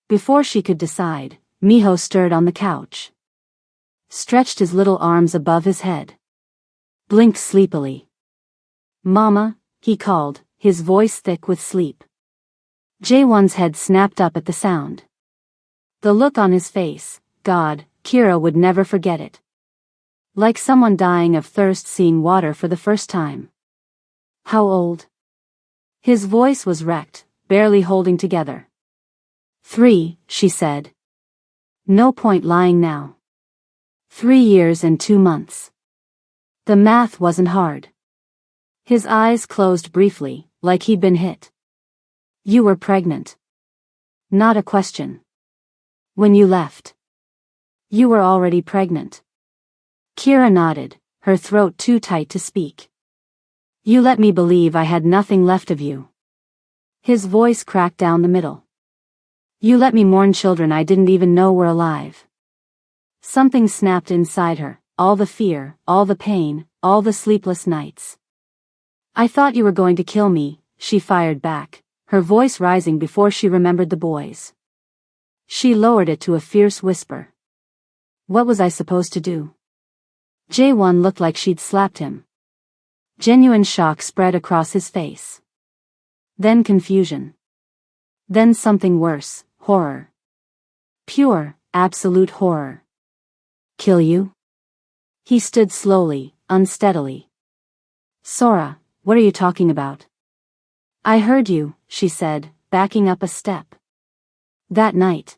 Before she could decide, Miho stirred on the couch. Stretched his little arms above his head. Blinked sleepily. "Mama," he called, his voice thick with sleep. Jae-won's head snapped up at the sound. The look on his face, God, Kira would never forget it. Like someone dying of thirst seeing water for the first time. "How old?" His voice was wrecked, barely holding together. 3, she said. No point lying now. 3 years and 2 months. The math wasn't hard. His eyes closed briefly, like he'd been hit. "You were pregnant." Not a question. "When you left." "You were already pregnant." Kira nodded, her throat too tight to speak. "You let me believe I had nothing left of you." His voice cracked down the middle. "You let me mourn children I didn't even know were alive." Something snapped inside her, all the fear, all the pain, all the sleepless nights. "I thought you were going to kill me," she fired back, her voice rising before she remembered the boys. She lowered it to a fierce whisper. "What was I supposed to do?" Jae-won looked like she'd slapped him. Genuine shock spread across his face. Then confusion. Then something worse, horror. Pure, absolute horror. "Kill you?" He stood slowly, unsteadily. "Sora, what are you talking about?" "I heard you," she said, backing up a step. "That night.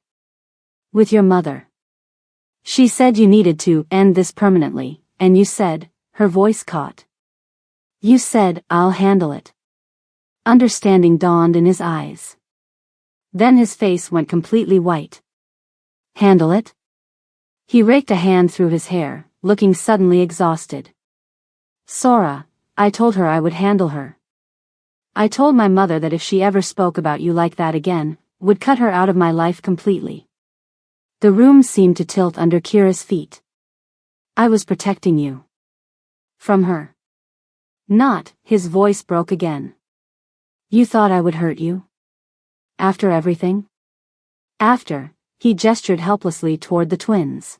With your mother. She said you needed to end this permanently, and you said," her voice caught. "You said, I'll handle it." Understanding dawned in his eyes. Then his face went completely white. "Handle it?" He raked a hand through his hair, looking suddenly exhausted. "Sora, I told her I would handle her. I told my mother that if she ever spoke about you like that again, would cut her out of my life completely." The room seemed to tilt under Kira's feet. "I was protecting you. From her." "Not," his voice broke again. "You thought I would hurt you? After everything?" "After," he gestured helplessly toward the twins.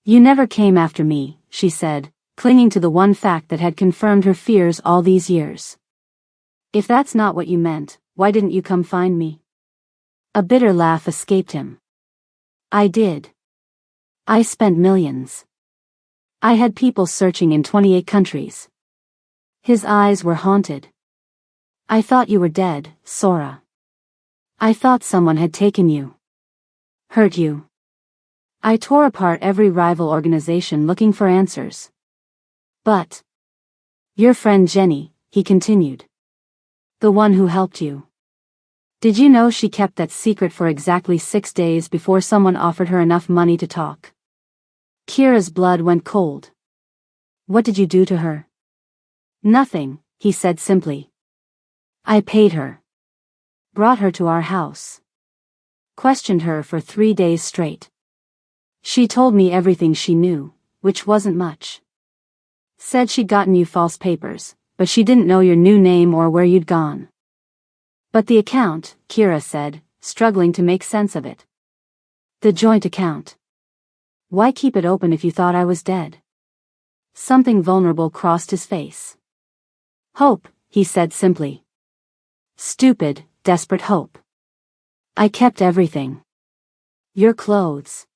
"You never came after me," she said, clinging to the one fact that had confirmed her fears all these years. "If that's not what you meant, why didn't you come find me?" A bitter laugh escaped him. "I did. I spent millions. I had people searching in 28 countries." His eyes were haunted. "I thought you were dead, Sora. I thought someone had taken you. Hurt you. I tore apart every rival organization looking for answers. But your friend Jenny," he continued. "The one who helped you. Did you know she kept that secret for exactly 6 days before someone offered her enough money to talk?" Kira's blood went cold. "What did you do to her?" Nothing, he said simply. I paid her. Brought her to our house. Questioned her for 3 days straight. She told me everything she knew, which wasn't much. Said she'd gotten you false papers, but she didn't know your new name or where you'd gone. But the account, Kira said, struggling to make sense of it. The joint account. Why keep it open if you thought I was dead? Something vulnerable crossed his face. Hope, he said simply. Stupid, desperate hope. I kept everything. Your clothes.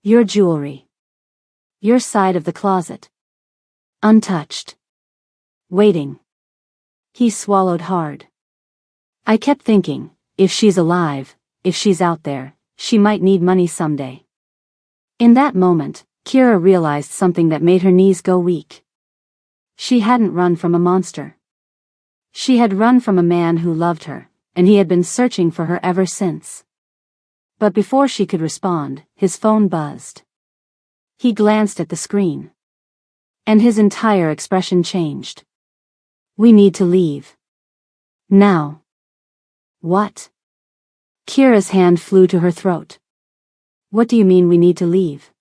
Your jewelry. Your side of the closet. Untouched. Waiting. He swallowed hard. I kept thinking, if she's alive, if she's out there, she might need money someday. In that moment, Kira realized something that made her knees go weak. She hadn't run from a monster. She had run from a man who loved her, and he had been searching for her ever since. But before she could respond, his phone buzzed. He glanced at the screen. And his entire expression changed. We need to leave. Now. What? Kira's hand flew to her throat. What do you mean we need to leave?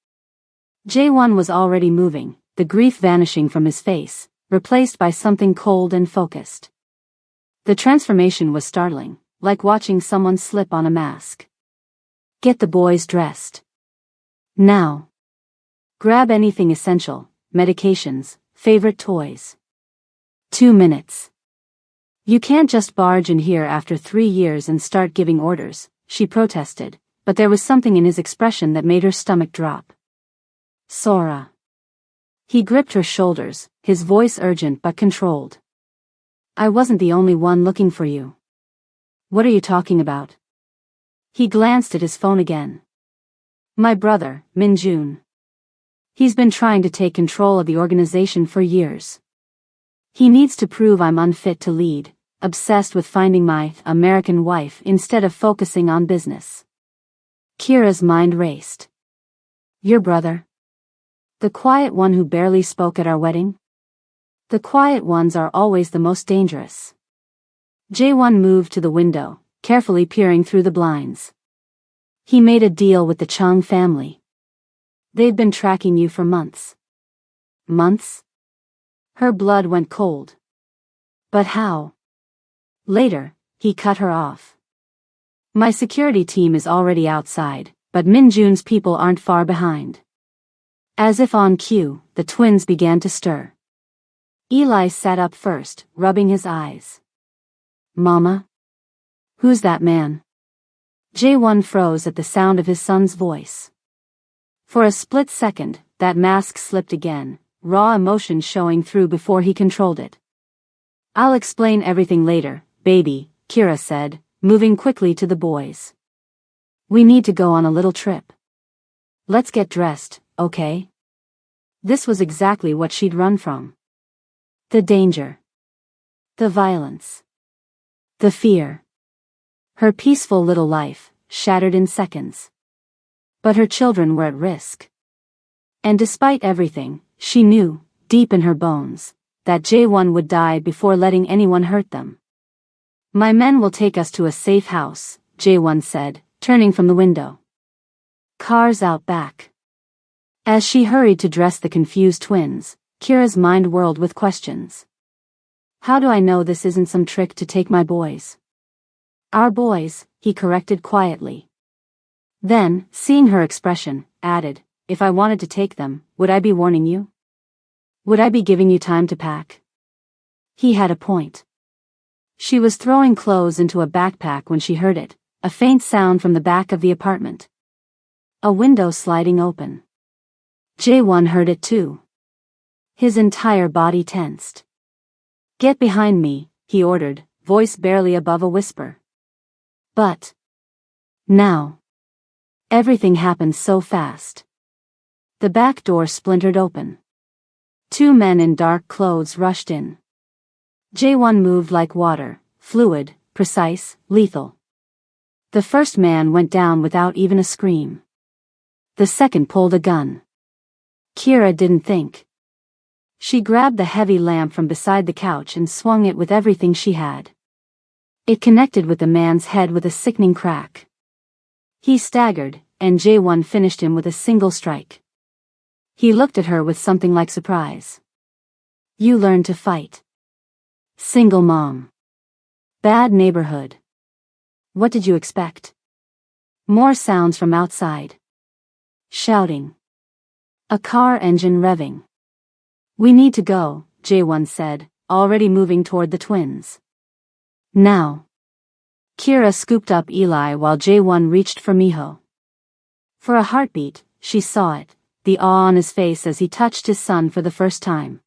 Jae-won was already moving, the grief vanishing from his face, replaced by something cold and focused. The transformation was startling, like watching someone slip on a mask. Get the boys dressed. Now. Grab anything essential, medications, favorite toys. 2 minutes. You can't just barge in here after 3 years and start giving orders, she protested, but there was something in his expression that made her stomach drop. Sora. He gripped her shoulders, his voice urgent but controlled. I wasn't the only one looking for you. What are you talking about? He glanced at his phone again. My brother, Min-jun. He's been trying to take control of the organization for years. He needs to prove I'm unfit to lead, obsessed with finding my American wife instead of focusing on business. Kira's mind raced. Your brother? The quiet one who barely spoke at our wedding? The quiet ones are always the most dangerous. Jae-won moved to the window, carefully peering through the blinds. He made a deal with the Chung family. They'd been tracking you for months. Months? Her blood went cold. But how? Later, he cut her off. My security team is already outside, but Min-jun's people aren't far behind. As if on cue, the twins began to stir. Eli sat up first, rubbing his eyes. Mama? Who's that man? Jae-won froze at the sound of his son's voice. For a split second, that mask slipped again, raw emotion showing through before he controlled it. I'll explain everything later, baby, Kira said, moving quickly to the boys. We need to go on a little trip. Let's get dressed, okay? This was exactly what she'd run from. The danger. The violence. The fear. Her peaceful little life, shattered in seconds. But her children were at risk. And despite everything, she knew, deep in her bones, that Jae-won would die before letting anyone hurt them. My men will take us to a safe house, Jae-won said, turning from the window. Cars out back. As she hurried to dress the confused twins, Kira's mind whirled with questions. How do I know this isn't some trick to take my boys? Our boys, he corrected quietly. Then, seeing her expression, added, if I wanted to take them, would I be warning you? Would I be giving you time to pack? He had a point. She was throwing clothes into a backpack when she heard it, a faint sound from the back of the apartment. A window sliding open. Jae-won heard it too. His entire body tensed. Get behind me, he ordered, voice barely above a whisper. But now. Everything happened so fast. The back door splintered open. 2 men in dark clothes rushed in. Jae-won moved like water, fluid, precise, lethal. The first man went down without even a scream. The second pulled a gun. Kira didn't think. She grabbed the heavy lamp from beside the couch and swung it with everything she had. It connected with the man's head with a sickening crack. He staggered, and Jae-won finished him with a single strike. He looked at her with something like surprise. You learned to fight. Single mom. Bad neighborhood. What did you expect? More sounds from outside. Shouting. A car engine revving. We need to go, Jae-won said, already moving toward the twins. Now. Kira scooped up Eli while Jae-won reached for Miho. For a heartbeat, she saw it, the awe on his face as he touched his son for the first time.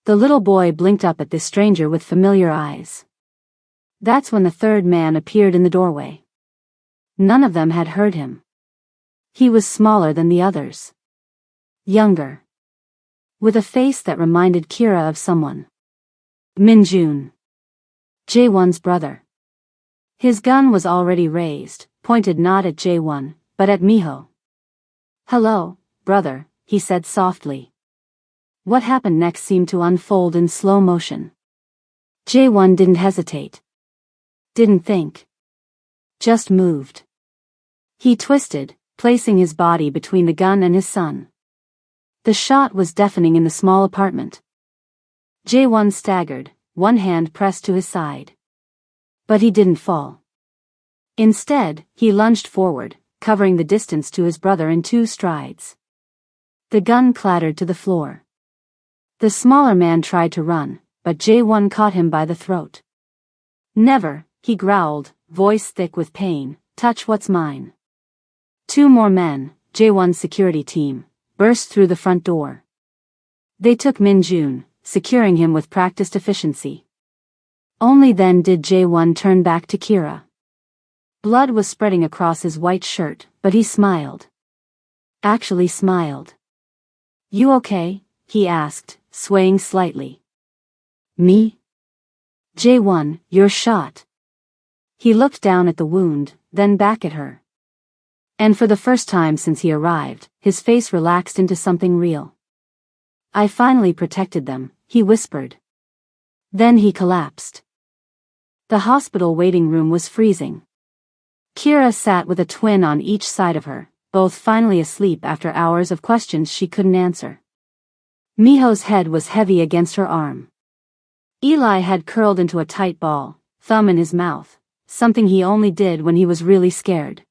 The little boy blinked up at this stranger with familiar eyes. That's when the third man appeared in the doorway. None of them had heard him. He was smaller than the others. Younger. With a face that reminded Kira of someone. Min-jun. Jae-won's brother. His gun was already raised, pointed not at Jae-won, but at Miho. Hello, brother, he said softly. What happened next seemed to unfold in slow motion. Jae-won didn't hesitate. Didn't think. Just moved. He twisted, placing his body between the gun and his son. The shot was deafening in the small apartment. Jae-won staggered, one hand pressed to his side. But he didn't fall. Instead, he lunged forward, covering the distance to his brother in 2 strides. The gun clattered to the floor. The smaller man tried to run, but Jae-won caught him by the throat. Never, he growled, voice thick with pain, touch what's mine. 2 more men, Jae-won's security team, burst through the front door. They took Min-jun, securing him with practiced efficiency. Only then did Jae-won turn back to Kira. Blood was spreading across his white shirt, but he smiled. Actually smiled. You okay? He asked, swaying slightly. Me? Jae-won, you're shot. He looked down at the wound, then back at her. And for the first time since he arrived, his face relaxed into something real. I finally protected them, he whispered. Then he collapsed. The hospital waiting room was freezing. Kira sat with a twin on each side of her, both finally asleep after hours of questions she couldn't answer. Miho's head was heavy against her arm. Eli had curled into a tight ball, thumb in his mouth, something he only did when he was really scared.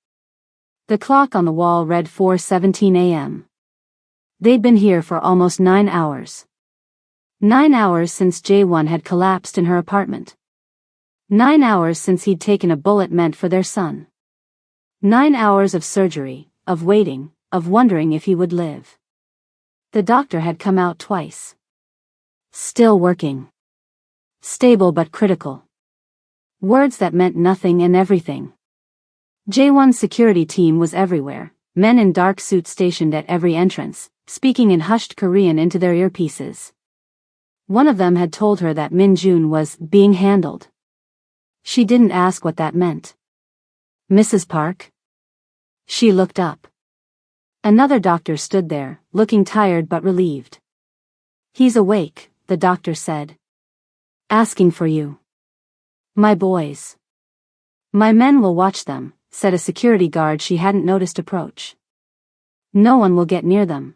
The clock on the wall read 4:17 a.m. They'd been here for almost 9 hours. 9 hours since Jae-won had collapsed in her apartment. 9 hours since he'd taken a bullet meant for their son. 9 hours of surgery, of waiting, of wondering if he would live. The doctor had come out twice. Still working. Stable but critical. Words that meant nothing and everything. Jae-won's security team was everywhere, men in dark suits stationed at every entrance, speaking in hushed Korean into their earpieces. One of them had told her that Min-jun was being handled. She didn't ask what that meant. Mrs. Park? She looked up. Another doctor stood there, looking tired but relieved. He's awake, the doctor said. Asking for you. My boys. My men will watch them, said a security guard she hadn't noticed approach. No one will get near them.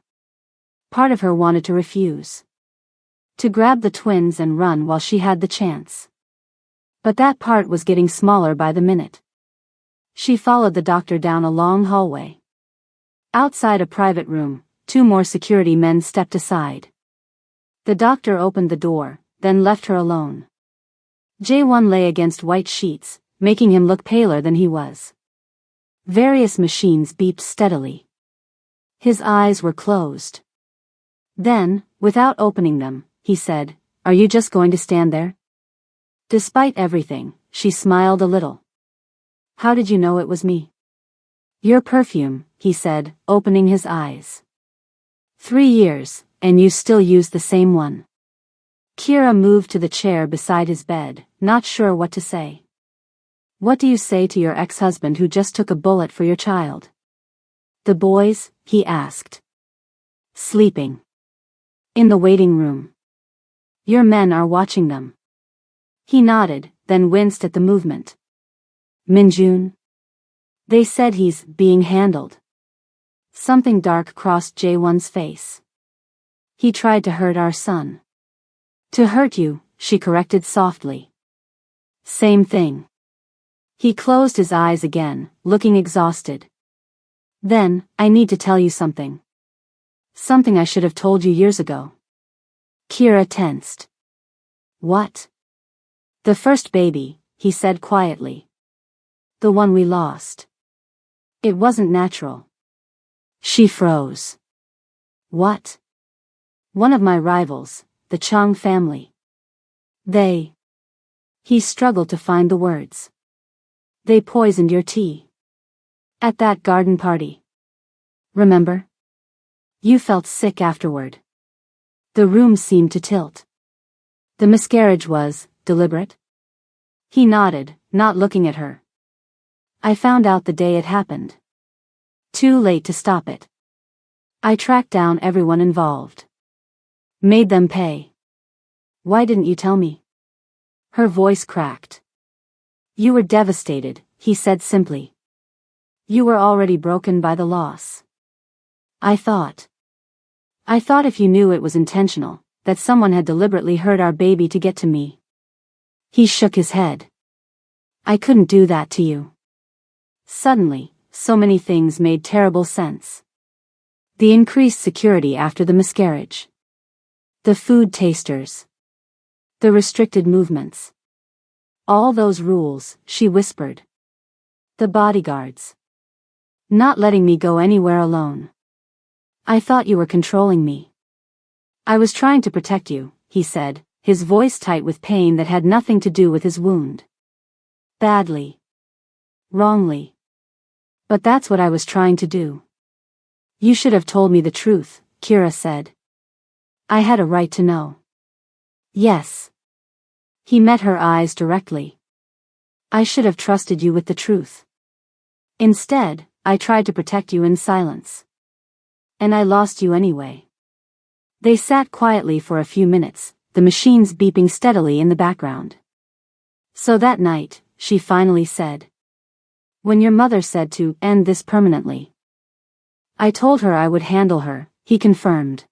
Part of her wanted to refuse. To grab the twins and run while she had the chance. But that part was getting smaller by the minute. She followed the doctor down a long hallway. Outside a private room, 2 more security men stepped aside. The doctor opened the door, then left her alone. Jae-won lay against white sheets, making him look paler than he was. Various machines beeped steadily. His eyes were closed. Then, without opening them, he said, "Are you just going to stand there?" Despite everything, she smiled a little. "How did you know it was me?" "Your perfume," he said, opening his eyes. 3 years, and you still use the same one. Kira moved to the chair beside his bed, not sure what to say. What do you say to your ex-husband who just took a bullet for your child? The boys, he asked. Sleeping. In the waiting room. Your men are watching them. He nodded, then winced at the movement. Minjun? They said he's being handled. Something dark crossed Jae-won's face. He tried to hurt our son. To hurt you, she corrected softly. Same thing. He closed his eyes again, looking exhausted. Then, I need to tell you something. Something I should have told you years ago. Kira tensed. What? The first baby, he said quietly. The one we lost. It wasn't natural. She froze. What? One of my rivals, the Chang family. They. He struggled to find the words. They poisoned your tea. At that garden party. Remember? You felt sick afterward. The room seemed to tilt. The miscarriage was deliberate? He nodded, not looking at her. I found out the day it happened. Too late to stop it. I tracked down everyone involved. Made them pay. Why didn't you tell me? Her voice cracked. You were devastated, he said simply. You were already broken by the loss. I thought if you knew it was intentional, that someone had deliberately hurt our baby to get to me. He shook his head. I couldn't do that to you. Suddenly, so many things made terrible sense. The increased security after the miscarriage. The food tasters. The restricted movements. All those rules, she whispered. The bodyguards. Not letting me go anywhere alone. I thought you were controlling me. I was trying to protect you, he said, his voice tight with pain that had nothing to do with his wound. Badly. Wrongly. But that's what I was trying to do. You should have told me the truth, Kira said. I had a right to know. Yes. He met her eyes directly. I should have trusted you with the truth. Instead, I tried to protect you in silence. And I lost you anyway. They sat quietly for a few minutes, the machines beeping steadily in the background. So that night, she finally said. When your mother said to end this permanently. I told her I would handle her, he confirmed.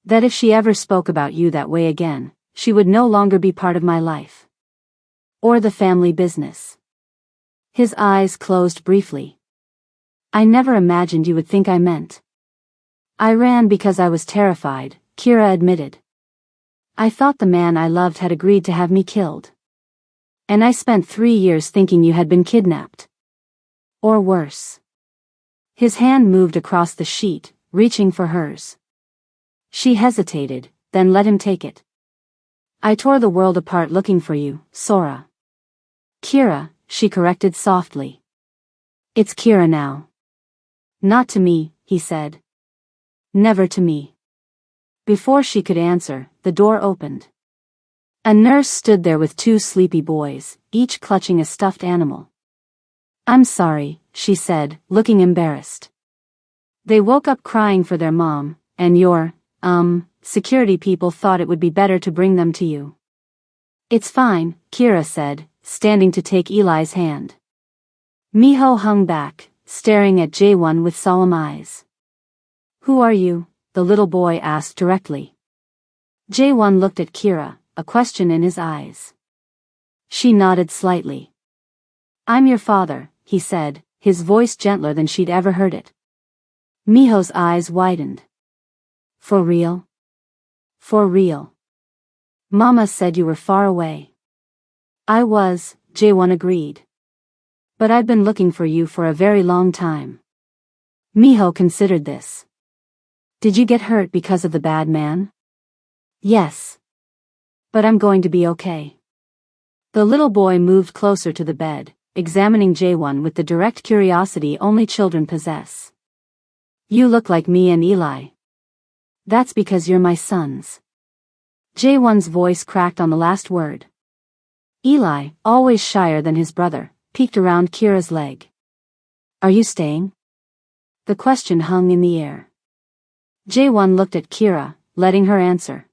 That if she ever spoke about you that way again, she would no longer be part of my life. Or the family business. His eyes closed briefly. I never imagined you would think I meant. I ran because I was terrified, Kira admitted. I thought the man I loved had agreed to have me killed. And I spent 3 years thinking you had been kidnapped. Or worse. His hand moved across the sheet, reaching for hers. She hesitated, then let him take it. I tore the world apart looking for you, Sora. Kira, she corrected softly. It's Kira now. Not to me, he said. Never to me. Before she could answer, the door opened. A nurse stood there with 2 sleepy boys, each clutching a stuffed animal. I'm sorry, she said, looking embarrassed. They woke up crying for their mom, and your, security people thought it would be better to bring them to you. It's fine, Kira said, standing to take Eli's hand. Miho hung back, staring at Jae-won with solemn eyes. Who are you? The little boy asked directly. Jae-won looked at Kira, a question in his eyes. She nodded slightly. I'm your father, he said, his voice gentler than she'd ever heard it. Miho's eyes widened. For real? For real. Mama said you were far away. I was, Jae-won agreed. But I've been looking for you for a very long time. Miho considered this. Did you get hurt because of the bad man? Yes. But I'm going to be okay. The little boy moved closer to the bed, examining Jae-won with the direct curiosity only children possess. You look like me and Eli. That's because you're my sons. Jae-won's voice cracked on the last word. Eli, always shyer than his brother, peeked around Kira's leg. Are you staying? The question hung in the air. Jae-won looked at Kira, letting her answer.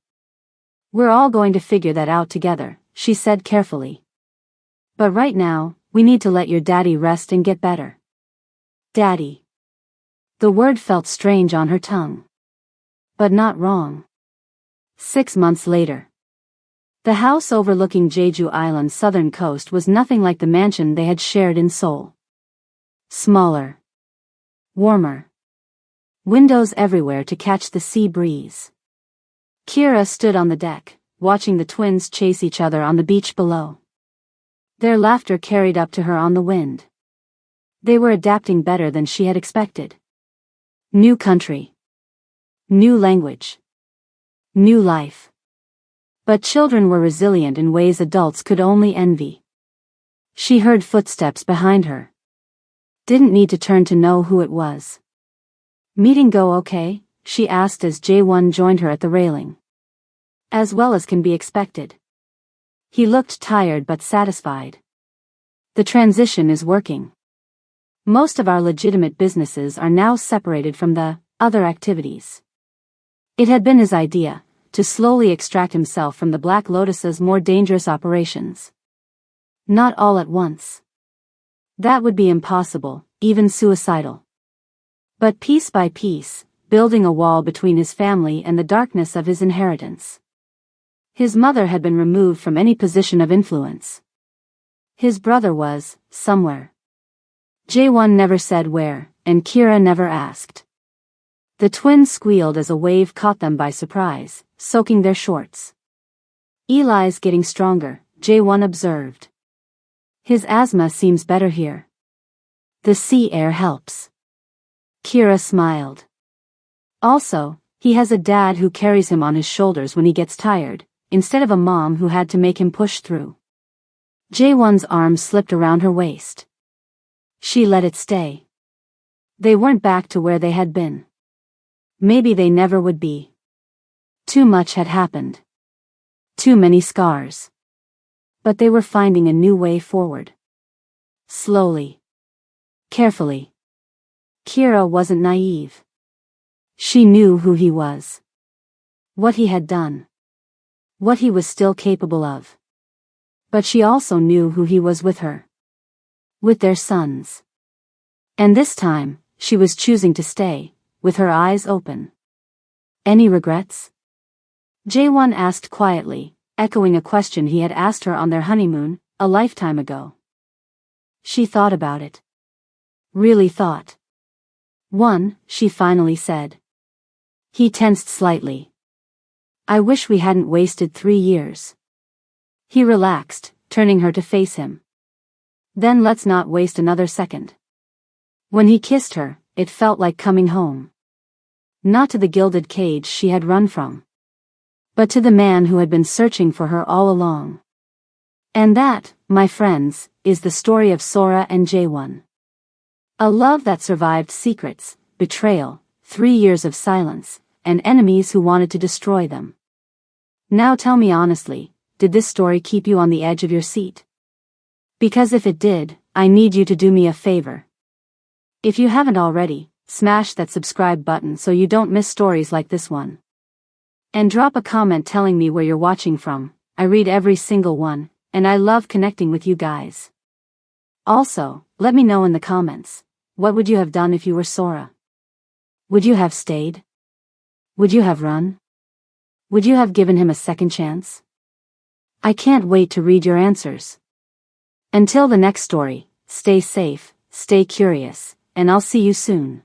"We're all going to figure that out together," she said carefully. "But right now, we need to let your daddy rest and get better." Daddy. The word felt strange on her tongue. But not wrong. 6 months later. The house overlooking Jeju Island's southern coast was nothing like the mansion they had shared in Seoul. Smaller. Warmer. Windows everywhere to catch the sea breeze. Kira stood on the deck, watching the twins chase each other on the beach below. Their laughter carried up to her on the wind. They were adapting better than she had expected. New country. New language. New life. But children were resilient in ways adults could only envy. She heard footsteps behind her. Didn't need to turn to know who it was. "Meeting go okay?" she asked as Jae-won joined her at the railing. "As well as can be expected." He looked tired but satisfied. "The transition is working. Most of our legitimate businesses are now separated from the other activities." It had been his idea to slowly extract himself from the Black Lotus's more dangerous operations. Not all at once. That would be impossible, even suicidal. But piece by piece, building a wall between his family and the darkness of his inheritance. His mother had been removed from any position of influence. His brother was, somewhere. Jae-won never said where, and Kira never asked. The twins squealed as a wave caught them by surprise, soaking their shorts. "Eli's getting stronger," Jae-won observed. "His asthma seems better here. The sea air helps." Kira smiled. "Also, he has a dad who carries him on his shoulders when he gets tired, instead of a mom who had to make him push through." Jae-won's arm slipped around her waist. She let it stay. They weren't back to where they had been. Maybe they never would be. Too much had happened. Too many scars. But they were finding a new way forward. Slowly. Carefully. Kira wasn't naive. She knew who he was. What he had done. What he was still capable of. But she also knew who he was with her. With their sons. And this time, she was choosing to stay, with her eyes open. "Any regrets?" Jae-won asked quietly, echoing a question he had asked her on their honeymoon, a lifetime ago. She thought about it. Really thought. "One," she finally said. He tensed slightly. "I wish we hadn't wasted 3 years." He relaxed, turning her to face him. "Then let's not waste another second." When he kissed her, it felt like coming home. Not to the gilded cage she had run from. But to the man who had been searching for her all along. And that, my friends, is the story of Sora and Jae-won. A love that survived secrets, betrayal, 3 years of silence, and enemies who wanted to destroy them. Now tell me honestly, did this story keep you on the edge of your seat? Because if it did, I need you to do me a favor. If you haven't already, smash that subscribe button so you don't miss stories like this one. And drop a comment telling me where you're watching from. I read every single one, and I love connecting with you guys. Also, let me know in the comments, what would you have done if you were Sora? Would you have stayed? Would you have run? Would you have given him a second chance? I can't wait to read your answers. Until the next story, stay safe, stay curious, and I'll see you soon.